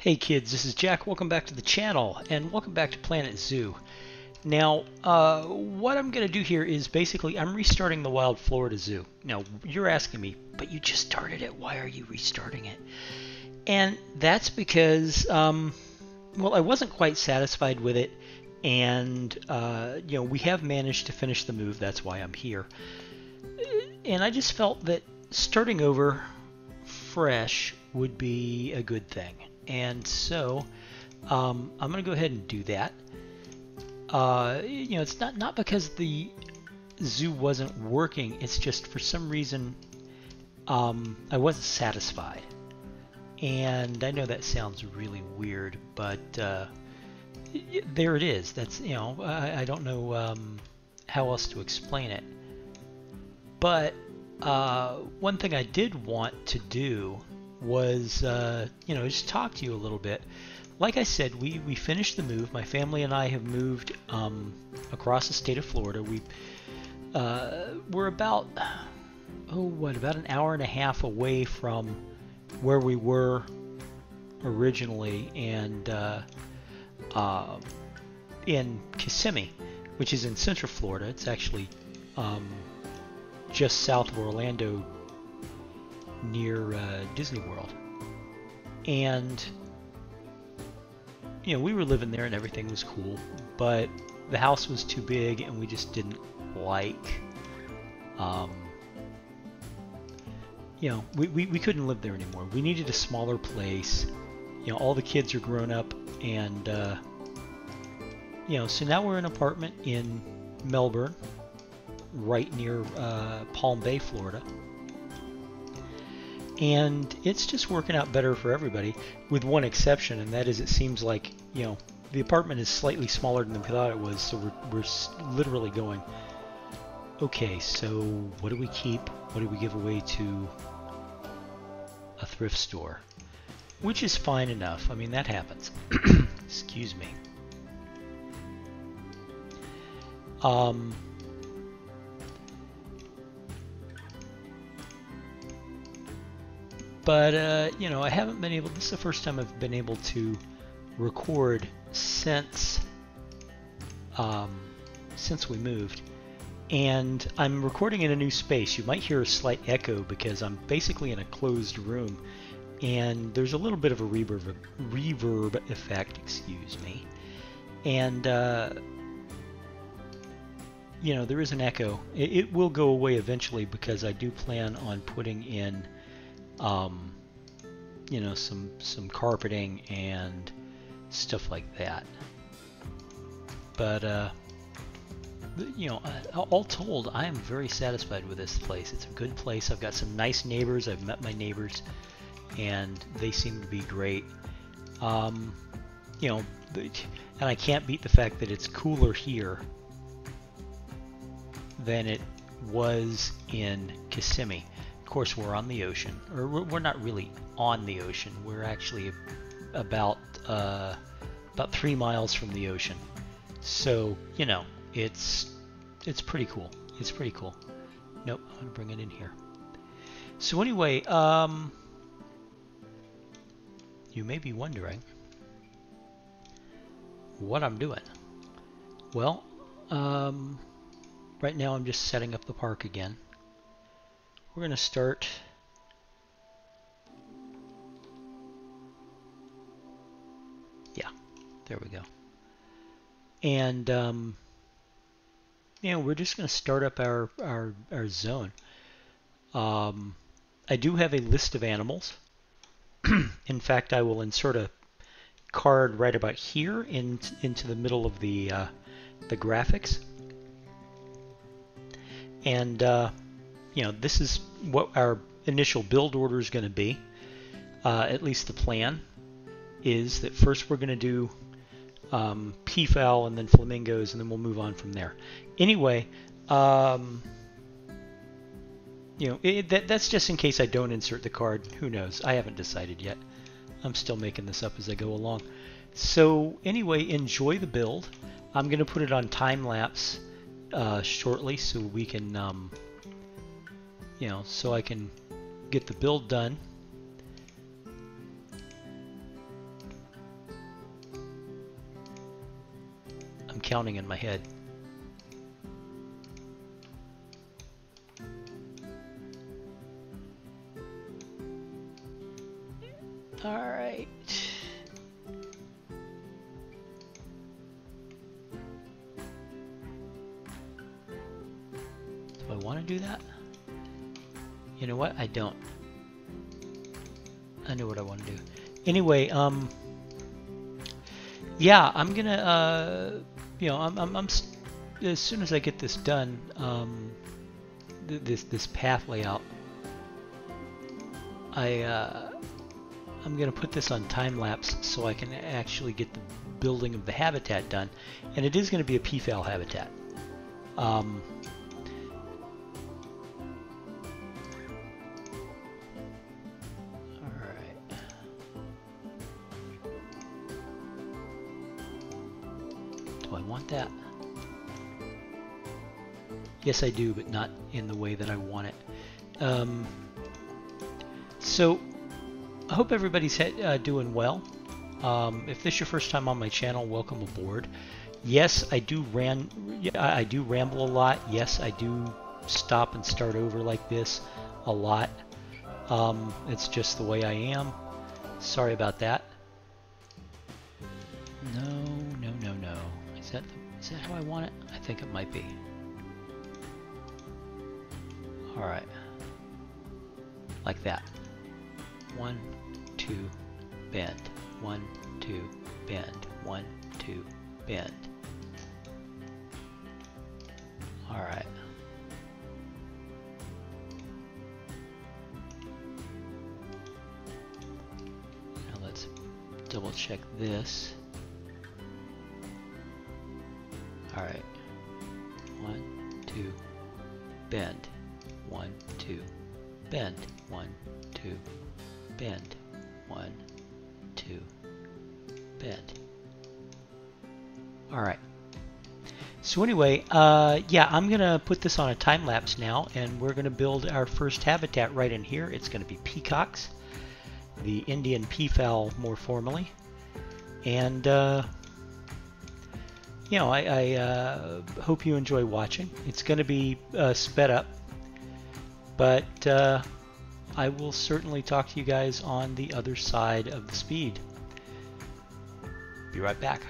Hey kids, this is Jack. Welcome back to the channel and welcome back to Planet Zoo. Now, what I'm going to do here is basically I'm restarting the Wild Florida Zoo. Now, you're asking me, but you just started it. Why are you restarting it? And that's because, well, I wasn't quite satisfied with it, and we have managed to finish the move. That's why I'm here. And I just felt that starting over fresh would be a good thing. And so I'm going to go ahead and do that. It's not because the zoo wasn't working. It's just for some reason I wasn't satisfied. And I know that sounds really weird, but there it is. That's I don't know how else to explain it. But one thing I did want to do was just talk to you a little bit. Like I said, we finished the move. My family and I have moved across the state of Florida. We're about an hour and a half away from where we were originally, and in Kissimmee, which is in Central Florida. It's actually just south of Orlando, near Disney World. And we were living there and everything was cool, but the house was too big and we just didn't like we couldn't live there anymore. We needed a smaller place. All the kids are grown up, and so now we're in an apartment in Melbourne, right near Palm Bay, Florida. And it's just working out better for everybody, with one exception, and that is it seems like, the apartment is slightly smaller than we thought it was, so we're literally going, okay, so what do we keep? What do we give away to a thrift store? Which is fine enough. I mean, that happens. Excuse me. But, I haven't been able, this is the first time I've been able to record since we moved. And I'm recording in a new space. You might hear a slight echo because I'm basically in a closed room. And there's a little bit of a reverb effect, excuse me. And, there is an echo. It will go away eventually because I do plan on putting in some carpeting and stuff like that. But all told, I am very satisfied with this place. It's a good place. I've got some nice neighbors. I've met my neighbors, and they seem to be great. And I can't beat the fact that it's cooler here than it was in Kissimmee. Of course, we're on the ocean, or we're not really on the ocean. We're actually about 3 miles from the ocean. So it's pretty cool. It's pretty cool. Nope, I'm gonna bring it in here. So anyway, you may be wondering what I'm doing. Well, right now I'm just setting up the park again. We're going to start there we go. And we're just going to start up our zone. I do have a list of animals. In fact, I will insert a card right about here into the middle of the graphics. And this is what our initial build order is going to be. At least the plan is that first we're going to do peafowl and then flamingos, and then we'll move on from there. Anyway, that's just in case I don't insert the card. Who knows? I haven't decided yet. I'm still making this up as I go along. So anyway, enjoy the build. I'm going to put it on time lapse shortly so we can so I can get the build done. counting in my head. All right. Do I want to do that? You know what? I don't. I know what I want to do. Anyway, yeah, I'm gonna, you know, I'm as soon as I get this done, this path layout, I'm gonna put this on time lapse so I can actually get the building of the habitat done, and it is gonna be a peafowl habitat. Do I want that? Yes, I do, but not in the way that I want it. So I hope everybody's doing well. If this is your first time on my channel, welcome aboard. Yes, I do ramble a lot. Yes, I do stop and start over like this a lot. It's just the way I am. Sorry about that. No. Is that how I want it? I think it might be. All right. Like that. 1, 2, bend. 1, 2, bend. 1, 2, bend. All right. Now let's double check this. All right. 1, 2, bend. 1, 2, bend. 1, 2, bend. 1, 2, bend. All right. So anyway, yeah, I'm gonna put this on a time lapse now, and we're gonna build our first habitat right in here. It's gonna be peacocks, the Indian peafowl more formally, and you know, I hope you enjoy watching. It's gonna be sped up, but I will certainly talk to you guys on the other side of the speed. Be right back.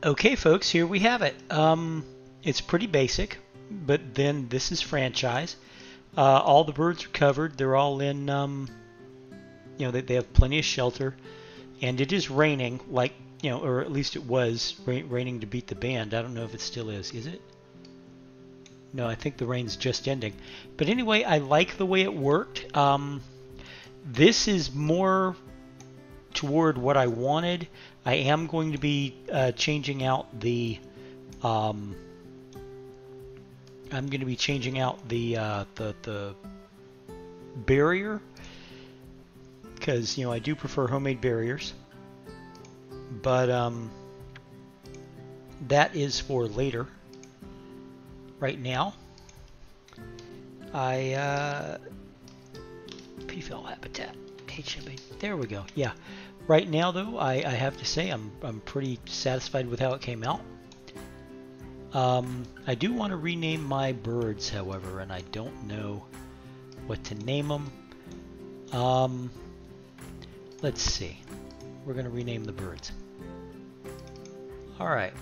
Okay, folks, here we have it. It's pretty basic, but then this is franchise. All the birds are covered. They're all in, you know, they have plenty of shelter, and it is raining, like, you know, or at least it was raining to beat the band. I don't know if it still is. Is it? No, I think the rain's just ending. But anyway, I like the way it worked. This is more toward what I wanted. I am going to be changing out the I'm going to be changing out the barrier, because, you know, I do prefer homemade barriers, but that is for later. Right now, Peafowl habitat, HMA. There we go. Yeah. Right now, though, I have to say I'm pretty satisfied with how it came out. I do want to rename my birds, however, and I don't know what to name them. Let's see. We're going to rename the birds. All right.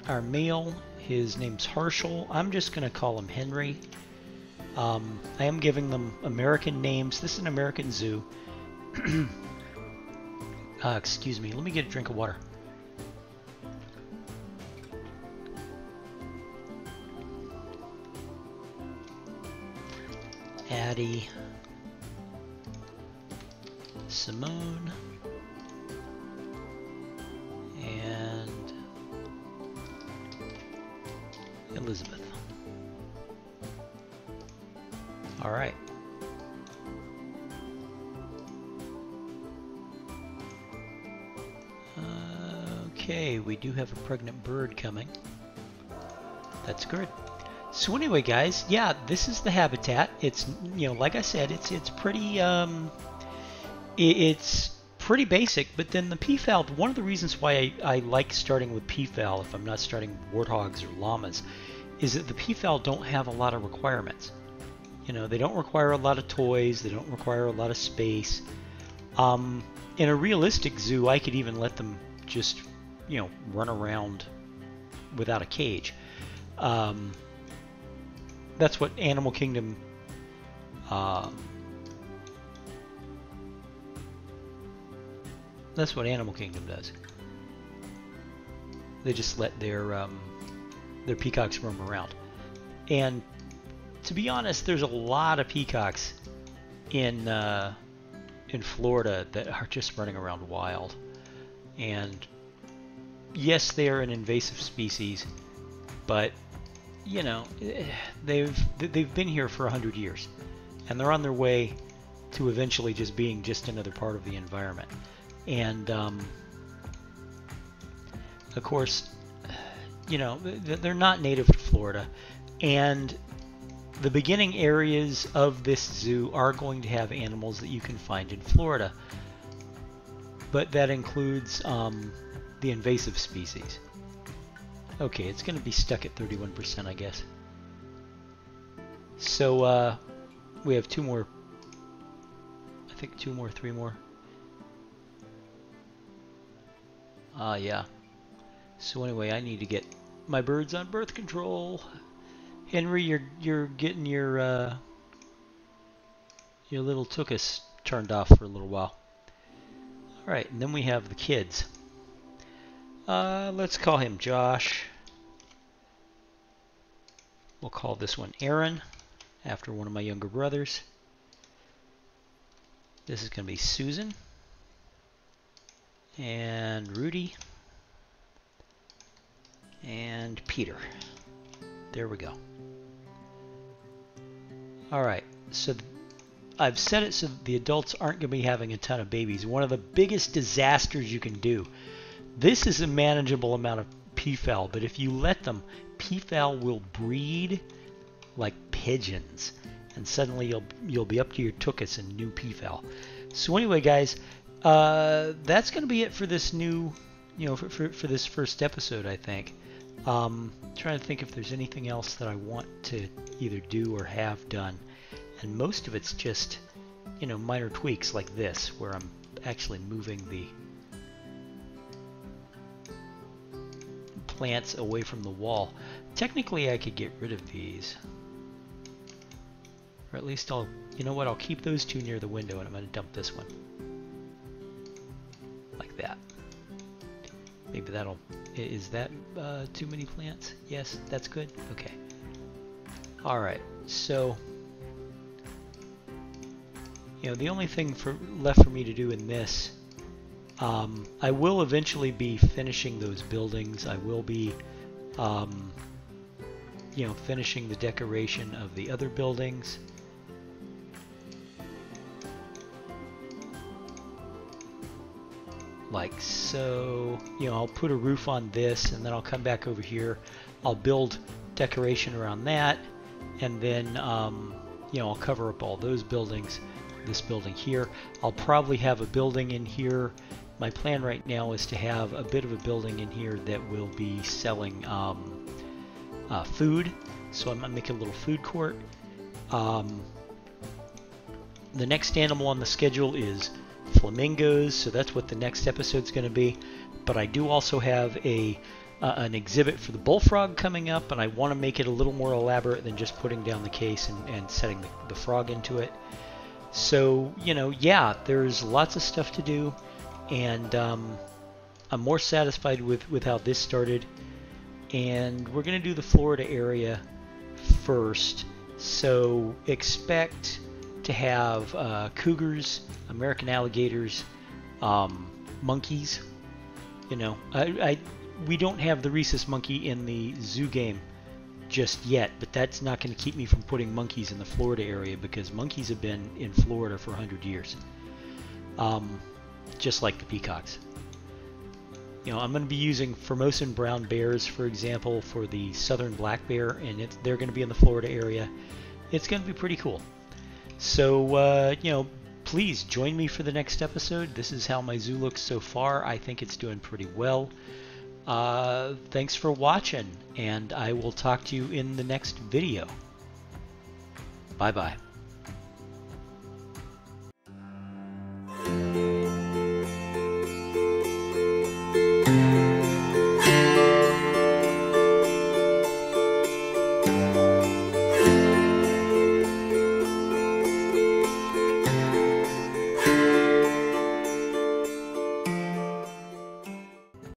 Our male, his name's Harshal. I'm just going to call him Henry. I am giving them American names. This is an American zoo. Excuse me. Let me get a drink of water. Addie, Simone, and Elizabeth. All right. Okay, we do have a pregnant bird coming. That's good. So anyway, guys, yeah, this is the habitat. It's, you know, like I said, it's pretty it's pretty basic. But then the peafowl, one of the reasons why I like starting with peafowl, if I'm not starting with warthogs or llamas, is that the peafowl don't have a lot of requirements. You know, they don't require a lot of toys. They don't require a lot of space. In a realistic zoo, I could even let them just, you know, run around without a cage. That's what Animal Kingdom that's what Animal Kingdom does. They just let their peacocks roam around. And to be honest, there's a lot of peacocks in Florida that are just running around wild. And yes, they are an invasive species, but you know, they've been here for 100 years, and they're on their way to eventually just being just another part of the environment. And of course, you know, they're not native to Florida, and the beginning areas of this zoo are going to have animals that you can find in Florida, but that includes the invasive species. Okay, it's going to be stuck at 31%, I guess. So we have two more. I think 2 more, 3 more. Yeah. So anyway, I need to get my birds on birth control. Henry, you're getting your little tuchus turned off for a little while. All right, and then we have the kids. Let's call him Josh. We'll call this one Aaron, after one of my younger brothers. This is going to be Susan. And Rudy. And Peter. There we go. Alright, so I've set it so the adults aren't going to be having a ton of babies. One of the biggest disasters you can do. This is a manageable amount of peafowl, but if you let them, peafowl will breed like pigeons, and suddenly you'll be up to your tuchus in new peafowl. So anyway, guys, that's going to be it for this new, you know, for this first episode, I think. Trying to think if there's anything else that I want to either do or have done, and most of it's just, you know, minor tweaks like this, where I'm actually moving the plants away from the wall. Technically, I could get rid of these. Or at least I'll, you know what, I'll keep those two near the window and I'm going to dump this one. Like that. Maybe that'll, is that too many plants? Yes, that's good? Okay. Alright, so, you know, the only thing left for me to do in this, I will eventually be finishing those buildings. I will be, you know, finishing the decoration of the other buildings. Like so. You know, I'll put a roof on this and then I'll come back over here. I'll build decoration around that, and then you know, I'll cover up all those buildings. This building here. I'll probably have a building in here. My plan right now is to have a bit of a building in here that will be selling food. So I'm going to make a little food court. The next animal on the schedule is flamingos, so that's what the next episode's going to be. But I do also have an exhibit for the bullfrog coming up, and I want to make it a little more elaborate than just putting down the case and setting the frog into it. So, you know, yeah, there's lots of stuff to do, and I'm more satisfied with how this started. And we're going to do the Florida area first, so expect to have cougars, American alligators, monkeys. You know, we don't have the rhesus monkey in the zoo game just yet, but that's not going to keep me from putting monkeys in the Florida area, because monkeys have been in Florida for 100 years, just like the peacocks. You know, I'm going to be using Formosan brown bears, for example, for the southern black bear, and they're going to be in the Florida area. It's going to be pretty cool. So, you know, please join me for the next episode. This is how my zoo looks so far. I think it's doing pretty well. Thanks for watching, and I will talk to you in the next video. Bye-bye.